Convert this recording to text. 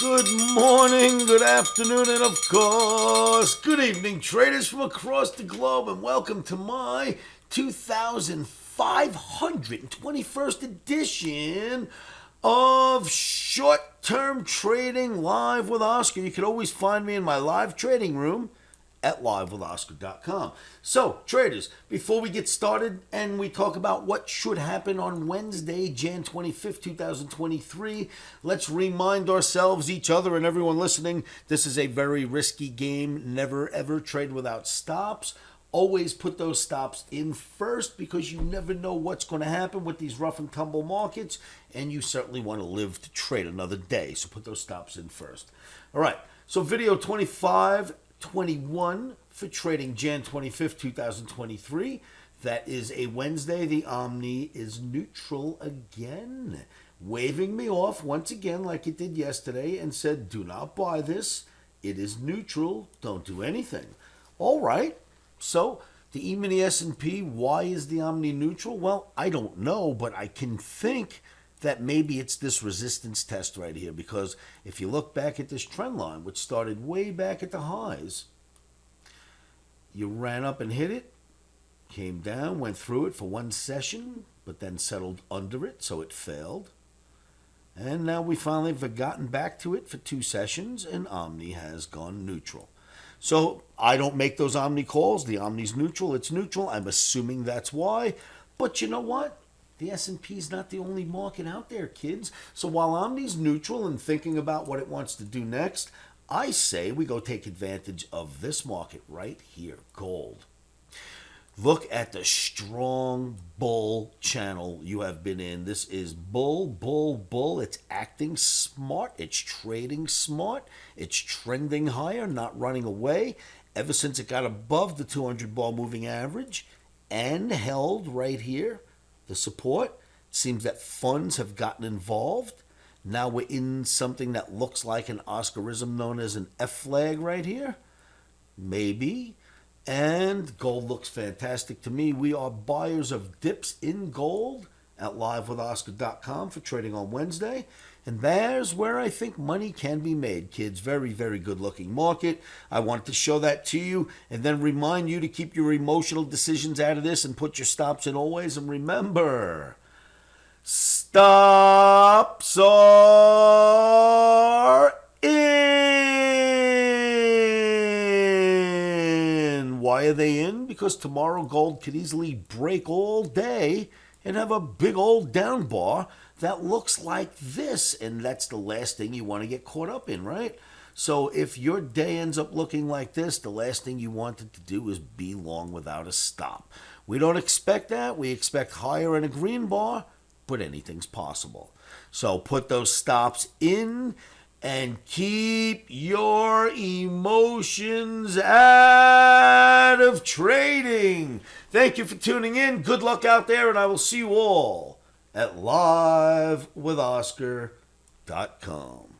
Good morning, good afternoon, and of course, good evening, traders from across the globe, and welcome to my 2521st edition of Short-Term Trading Live with Oscar. You can always find me in my live trading room at livewithoscar.com. So, traders, before we get started and we talk about what should happen on Wednesday, Jan 25th, 2023, let's remind ourselves, each other, and everyone listening, this is a very risky game. Never, ever trade without stops. Always put those stops in first because you never know what's going to happen with these rough and tumble markets, and you certainly want to live to trade another day. So put those stops in first. All right, so video 2521 for trading Jan 25th, 2023. That is a Wednesday. The OMNI is neutral again, waving me off once again like it did yesterday and said, do not buy this. It is neutral. Don't do anything. All right. So the E-mini S&P, why is the OMNI neutral? Well, I don't know, but I can think that maybe it's this resistance test right here, because if you look back at this trend line, which started way back at the highs, you ran up and hit it, came down, went through it for one session, but then settled under it, so it failed. And now we finally have gotten back to it for two sessions, and OMNI has gone neutral. So I don't make those OMNI calls. The OMNI's neutral. It's neutral. I'm assuming that's why. But you know what? The S&P is not the only market out there, kids. So while OMNI's neutral and thinking about what it wants to do next, I say we go take advantage of this market right here, gold. Look at the strong bull channel you have been in. This is bull, bull, bull. It's acting smart. It's trading smart. It's trending higher, not running away. Ever since it got above the 200 bar moving average and held right here, the support, it seems that funds have gotten involved. Now we're in something that looks like an Oscarism known as an F flag right here. Maybe. And gold looks fantastic to me. We are buyers of dips in gold at livewithoscar.com for trading on Wednesday. And there's where I think money can be made, kids. Very, very good looking market. I wanted to show that to you and then remind you to keep your emotional decisions out of this and put your stops in always. And remember, stops are in. Why are they in? Because tomorrow gold could easily break all day and have a big old down bar that looks like this, and that's the last thing you want to get caught up in, right? So if your day ends up looking like this, the last thing you wanted to do is be long without a stop. We don't expect that. We expect higher and a green bar, but anything's possible. So put those stops in and keep your emotions out of trading. Thank you for tuning in. Good luck out there, and I will see you all at livewithoscar.com.